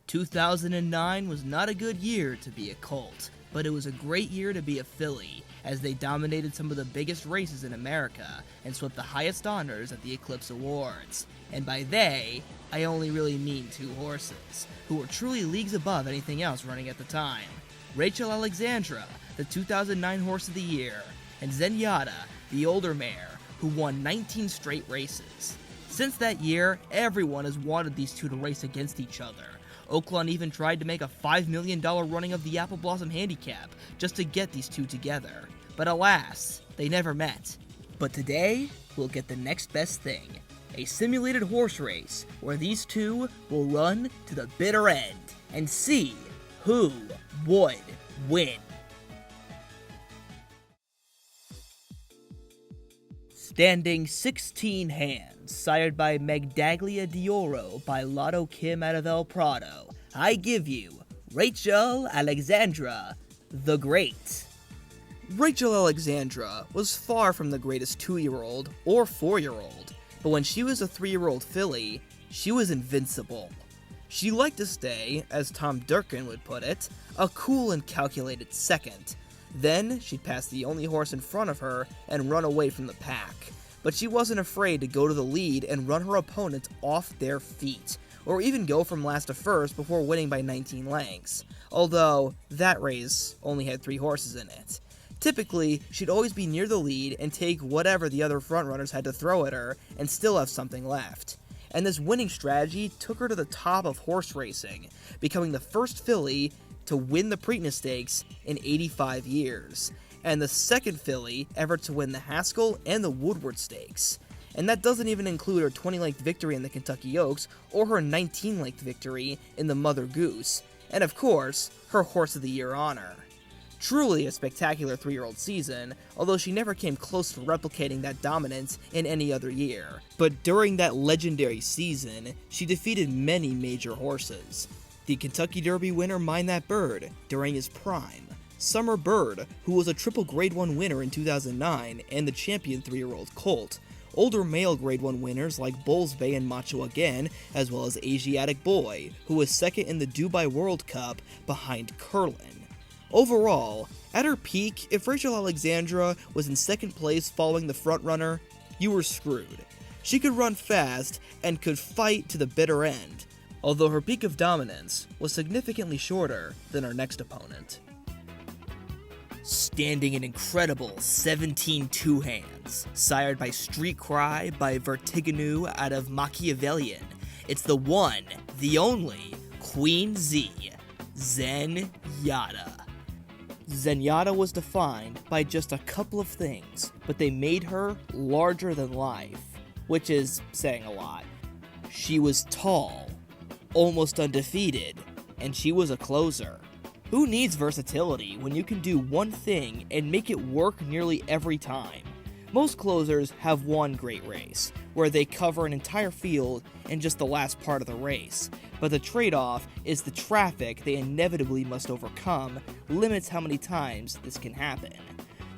2009 was not a good year to be a colt, but it was a great year to be a filly, as they dominated some of the biggest races in America and swept the highest honors at the Eclipse Awards. And by they, I only really mean two horses, who were truly leagues above anything else running at the time. Rachel Alexandra, the 2009 Horse of the Year, and Zenyatta, the older mare, who won 19 straight races. Since that year, everyone has wanted these two to race against each other. Oaklawn even tried to make a $5 million running of the Apple Blossom Handicap just to get these two together. But alas, they never met. But today, we'll get the next best thing. A simulated horse race where these two will run to the bitter end and see who would win. Standing 16 hands, sired by Megdaglia d'Oro by Lotto Kim out of El Prado, I give you Rachel Alexandra the Great. Rachel Alexandra was far from the greatest 2-year-old or 4-year-old, but when she was a 3-year-old filly, she was invincible. She liked to stay, as Tom Durkin would put it, a cool and calculated second. Then, she'd pass the only horse in front of her and run away from the pack. But she wasn't afraid to go to the lead and run her opponents off their feet, or even go from last to first before winning by 19 lengths. Although, that race only had 3 horses in it. Typically, she'd always be near the lead and take whatever the other frontrunners had to throw at her and still have something left. And this winning strategy took her to the top of horse racing, becoming the first filly to win the Preakness Stakes in 85 years, and the second filly ever to win the Haskell and the Woodward Stakes. And that doesn't even include her 20-length victory in the Kentucky Oaks or her 19-length victory in the Mother Goose, and of course, her Horse of the Year honor. Truly a spectacular 3-year-old season, although she never came close to replicating that dominance in any other year. But during that legendary season, she defeated many major horses. The Kentucky Derby winner Mind That Bird during his prime, Summer Bird, who was a triple Grade 1 winner in 2009 and the champion 3-year-old colt, older male Grade 1 winners like Bulls Bay and Macho Again, as well as Asiatic Boy, who was second in the Dubai World Cup behind Curlin. Overall, at her peak, if Rachel Alexandra was in second place following the frontrunner, you were screwed. She could run fast and could fight to the bitter end, although her peak of dominance was significantly shorter than her next opponent. Standing an incredible 17 two-hands, sired by Street Cry by Vertigineux out of Machiavellian, it's the one, the only, Queen Z, Zenyatta. Zenyatta was defined by just a couple of things, but they made her larger than life, which is saying a lot. She was tall, almost undefeated, and she was a closer. Who needs versatility when you can do one thing and make it work nearly every time? Most closers have one great race, where they cover an entire field in just the last part of the race, but the trade-off is the traffic they inevitably must overcome limits how many times this can happen.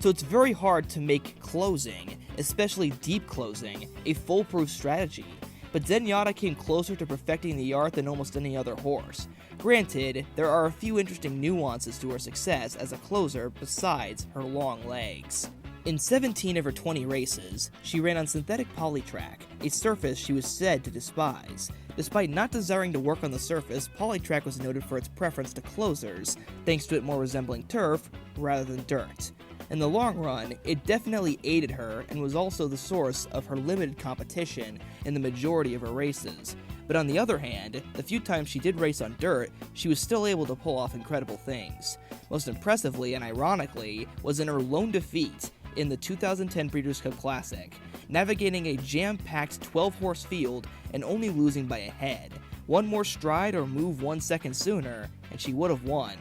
So it's very hard to make closing, especially deep closing, a foolproof strategy. But Zenyatta came closer to perfecting the art than almost any other horse. Granted, there are a few interesting nuances to her success as a closer besides her long legs. In 17 of her 20 races, she ran on synthetic polytrack, a surface she was said to despise. Despite not desiring to work on the surface, polytrack was noted for its preference to closers, thanks to it more resembling turf rather than dirt. In the long run, it definitely aided her and was also the source of her limited competition in the majority of her races. But on the other hand, the few times she did race on dirt, she was still able to pull off incredible things. Most impressively and ironically was in her lone defeat in the 2010 Breeders' Cup Classic, navigating a jam-packed 12-horse field and only losing by a head. One more stride or move 1 second sooner, and she would have won.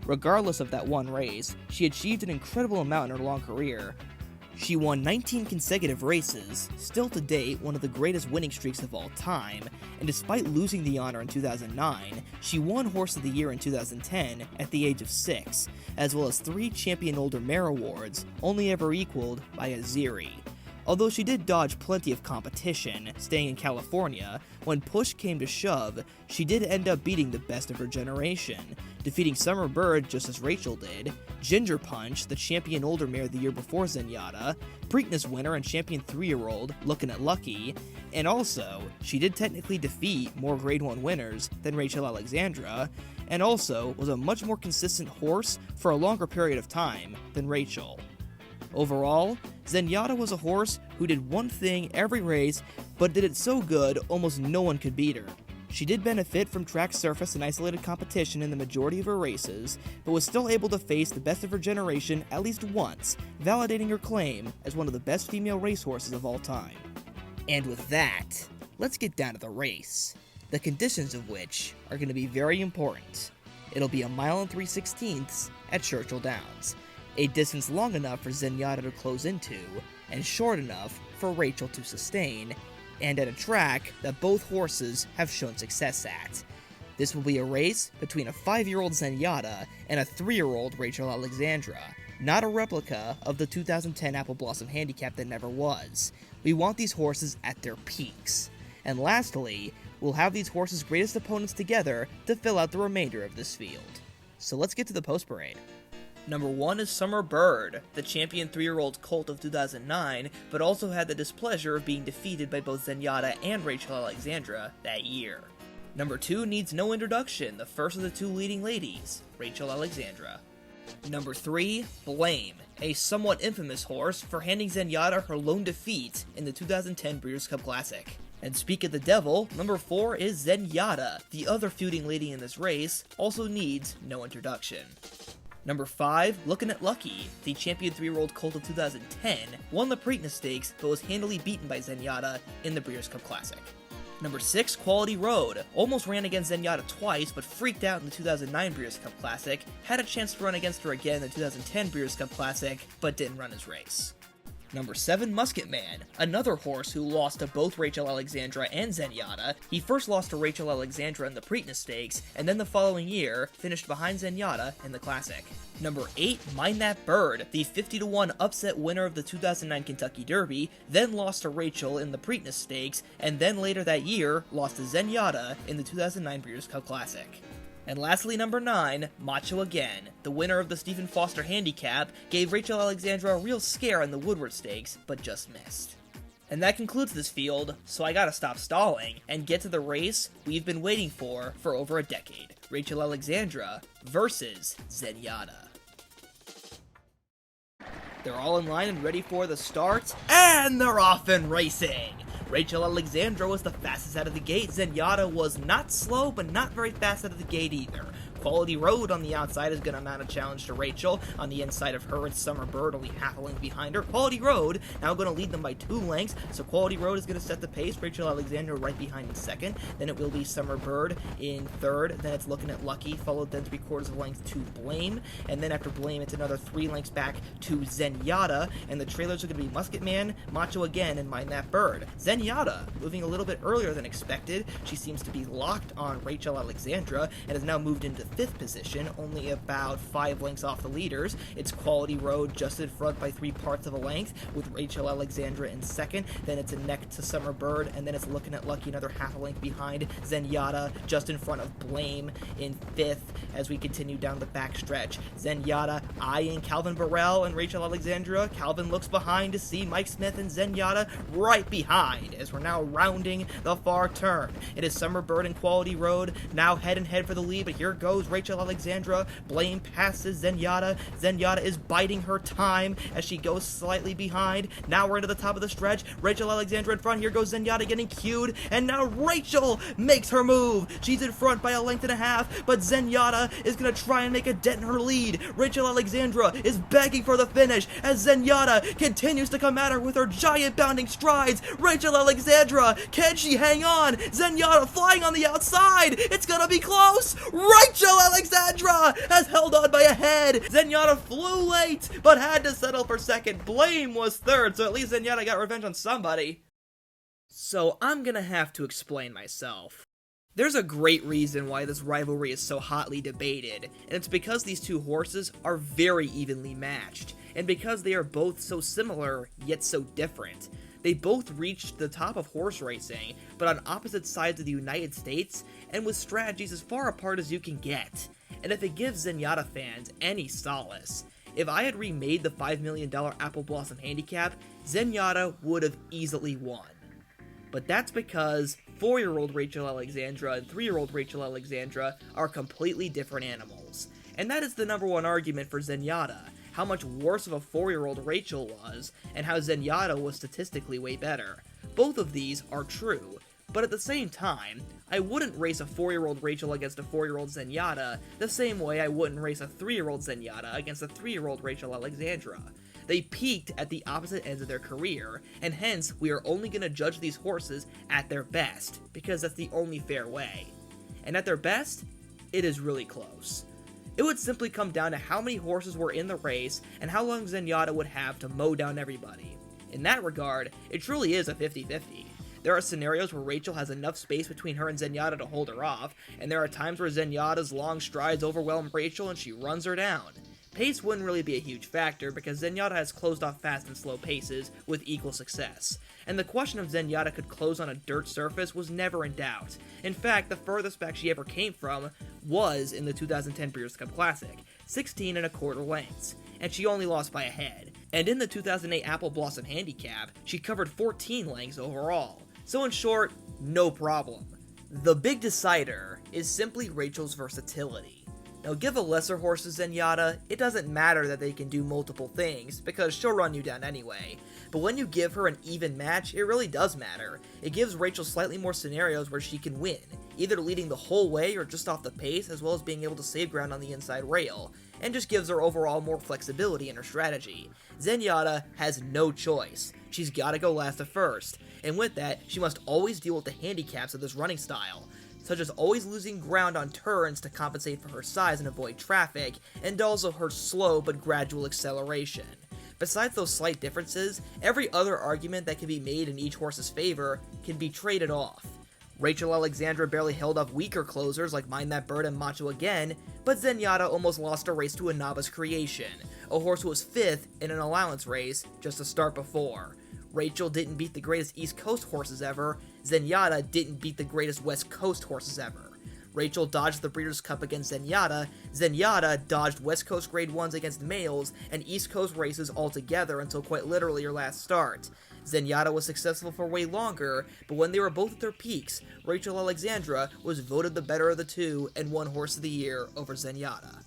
Regardless of that one race, she achieved an incredible amount in her long career. She won 19 consecutive races, still to date one of the greatest winning streaks of all time, and despite losing the honor in 2009, she won Horse of the Year in 2010 at the age of 6, as well as 3 Champion Older Mare Awards, only ever equaled by Aziri. Although she did dodge plenty of competition, staying in California, when push came to shove, she did end up beating the best of her generation, defeating Summer Bird just as Rachel did, Ginger Punch, the champion older mare the year before Zenyatta, Preakness winner and champion 3-year-old, Lookin' at Lucky, and also, she did technically defeat more Grade 1 winners than Rachel Alexandra, and also was a much more consistent horse for a longer period of time than Rachel. Overall, Zenyatta was a horse who did one thing every race, but did it so good almost no one could beat her. She did benefit from track surface and isolated competition in the majority of her races, but was still able to face the best of her generation at least once, validating her claim as one of the best female racehorses of all time. And with that, let's get down to the race, the conditions of which are going to be very important. It'll be 1 mile and 3/16 at Churchill Downs, a distance long enough for Zenyatta to close into, and short enough for Rachel to sustain, and at a track that both horses have shown success at. This will be a race between a 5-year-old Zenyatta and a 3-year-old Rachel Alexandra, not a replica of the 2010 Apple Blossom Handicap that never was. We want these horses at their peaks. And lastly, we'll have these horses' greatest opponents together to fill out the remainder of this field. So let's get to the post parade. Number 1 is Summer Bird, the champion 3-year-old colt of 2009, but also had the displeasure of being defeated by both Zenyatta and Rachel Alexandra that year. Number 2 needs no introduction, the first of the 2 leading ladies, Rachel Alexandra. Number 3, Blame, a somewhat infamous horse for handing Zenyatta her lone defeat in the 2010 Breeders' Cup Classic. And speak of the devil, number 4 is Zenyatta, the other feuding lady in this race, also needs no introduction. Number 5, Lookin' at Lucky, the champion 3-year-old colt of 2010, won the Preakness Stakes but was handily beaten by Zenyatta in the Breeders' Cup Classic. Number 6, Quality Road, almost ran against Zenyatta twice but freaked out in the 2009 Breeders' Cup Classic, had a chance to run against her again in the 2010 Breeders' Cup Classic, but didn't run his race. Number 7, Musket Man, another horse who lost to both Rachel Alexandra and Zenyatta. He first lost to Rachel Alexandra in the Preakness Stakes, and then the following year, finished behind Zenyatta in the Classic. Number 8, Mind That Bird, the 50-1 upset winner of the 2009 Kentucky Derby, then lost to Rachel in the Preakness Stakes, and then later that year, lost to Zenyatta in the 2009 Breeders' Cup Classic. And lastly, number 9, Macho Again, the winner of the Stephen Foster Handicap, gave Rachel Alexandra a real scare in the Woodward Stakes, but just missed. And that concludes this field, so I gotta stop stalling and get to the race we've been waiting for over a decade. Rachel Alexandra versus Zenyatta. They're all in line and ready for the start, and they're off and racing! Rachel Alexandra was the fastest out of the gate. Zenyatta was not slow, but not very fast out of the gate either. Quality Road on the outside is going to mount a challenge to Rachel. On the inside of her, it's Summer Bird, only half a length behind her. Quality Road now going to lead them by 2 lengths, so Quality Road is going to set the pace. Rachel Alexandra right behind in second. Then it will be Summer Bird in third. Then it's Lookin' at Lucky, followed then 3/4 of a length to Blame. And then after Blame, it's another 3 lengths back to Zenyatta. And the trailers are going to be Musket Man, Macho Again, and Mind That Bird. Zenyatta moving a little bit earlier than expected. She seems to be locked on Rachel Alexandra and has now moved into 5th position, only about 5 lengths off the leaders. It's Quality Road just in front by 3/4 of a length, with Rachel Alexandra in second. Then it's a neck to Summer Bird, and then it's Lookin' at Lucky, another half a length behind Zenyatta, just in front of Blame in 5th as we continue down the back stretch. Zenyatta eyeing Calvin Burrell and Rachel Alexandra. Calvin looks behind to see Mike Smith and Zenyatta right behind as we're now rounding the far turn. It is Summer Bird and Quality Road now head and head for the lead, but here goes Rachel Alexandra. Blame passes Zenyatta. Zenyatta is biding her time as she goes slightly behind. Now we're into the top of the stretch. Rachel Alexandra in front. Here goes Zenyatta getting cued, and now Rachel makes her move. She's in front by 1.5 lengths, but Zenyatta is going to try and make a dent in her lead. Rachel Alexandra is begging for the finish as Zenyatta continues to come at her with her giant bounding strides. Rachel Alexandra, can she hang on? Zenyatta flying on the outside. It's going to be close. Rachel Alexandra has held on by a head. Zenyatta flew late, but had to settle for second. Blame was third, so at least Zenyatta got revenge on somebody. So I'm gonna have to explain myself. There's a great reason why this rivalry is so hotly debated, and it's because these two horses are very evenly matched, and because they are both so similar, yet so different. They both reached the top of horse racing, but on opposite sides of the United States, and with strategies as far apart as you can get. And if it gives Zenyatta fans any solace, if I had remade the $5 million Apple Blossom Handicap, Zenyatta would have easily won. But that's because 4-year-old Rachel Alexandra and 3-year-old Rachel Alexandra are completely different animals. And that is the number one argument for Zenyatta, how much worse of a 4-year-old Rachel was, and how Zenyatta was statistically way better. Both of these are true, but at the same time, I wouldn't race a 4-year-old Rachel against a 4-year-old Zenyatta the same way I wouldn't race a 3-year-old Zenyatta against a 3-year-old Rachel Alexandra. They peaked at the opposite ends of their career, and hence we are only going to judge these horses at their best, because that's the only fair way. And at their best, it is really close. It would simply come down to how many horses were in the race, and how long Zenyatta would have to mow down everybody. In that regard, it truly is a 50-50. There are scenarios where Rachel has enough space between her and Zenyatta to hold her off, and there are times where Zenyatta's long strides overwhelm Rachel and she runs her down. Pace wouldn't really be a huge factor because Zenyatta has closed off fast and slow paces with equal success, and the question of Zenyatta could close on a dirt surface was never in doubt. In fact, the furthest back she ever came from was in the 2010 Breeders' Cup Classic, 16 1/4 lengths, and she only lost by a head. And in the 2008 Apple Blossom Handicap, she covered 14 lengths overall. So in short, no problem. The big decider is simply Rachel's versatility. Now, give a lesser horse to Zenyatta, it doesn't matter that they can do multiple things, because she'll run you down anyway. But when you give her an even match, it really does matter. It gives Rachel slightly more scenarios where she can win, either leading the whole way or just off the pace, as well as being able to save ground on the inside rail, and just gives her overall more flexibility in her strategy. Zenyatta has no choice. She's gotta go last to first, and with that, she must always deal with the handicaps of this running style, such as always losing ground on turns to compensate for her size and avoid traffic, and also her slow but gradual acceleration. Besides those slight differences, every other argument that can be made in each horse's favor can be traded off. Rachel Alexandra barely held off weaker closers like Mind That Bird and Macho Again, but Zenyatta almost lost a race to a novice creation, a horse who was 5th in an allowance race just a start before. Rachel didn't beat the greatest East Coast horses ever, Zenyatta didn't beat the greatest West Coast horses ever. Rachel dodged the Breeders' Cup against Zenyatta, Zenyatta dodged West Coast Grade 1s against males, and East Coast races altogether until quite literally her last start. Zenyatta was successful for way longer, but when they were both at their peaks, Rachel Alexandra was voted the better of the two and won Horse of the Year over Zenyatta.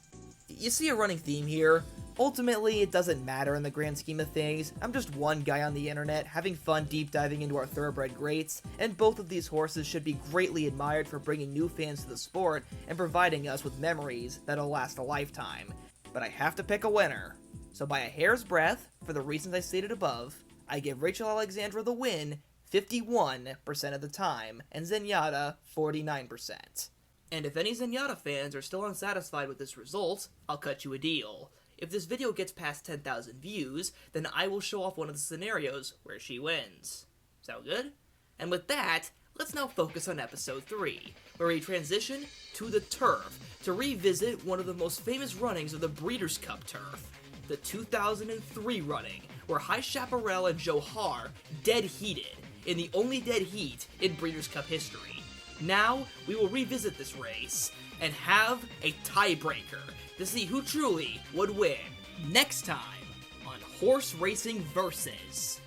You see a running theme here? Ultimately, it doesn't matter in the grand scheme of things. I'm just one guy on the internet having fun deep diving into our thoroughbred greats, and both of these horses should be greatly admired for bringing new fans to the sport and providing us with memories that'll last a lifetime. But I have to pick a winner. So by a hair's breadth, for the reasons I stated above, I give Rachel Alexandra the win 51% of the time, and Zenyatta 49%. And if any Zenyatta fans are still unsatisfied with this result, I'll cut you a deal. If this video gets past 10,000 views, then I will show off one of the scenarios where she wins. Sound good? And with that, let's now focus on episode 3, where we transition to the turf to revisit one of the most famous runnings of the Breeders' Cup turf, the 2003 running, where High Chaparral and Johar dead heated in the only dead heat in Breeders' Cup history. Now, we will revisit this race and have a tiebreaker to see who truly would win next time on Horse Racing Versus.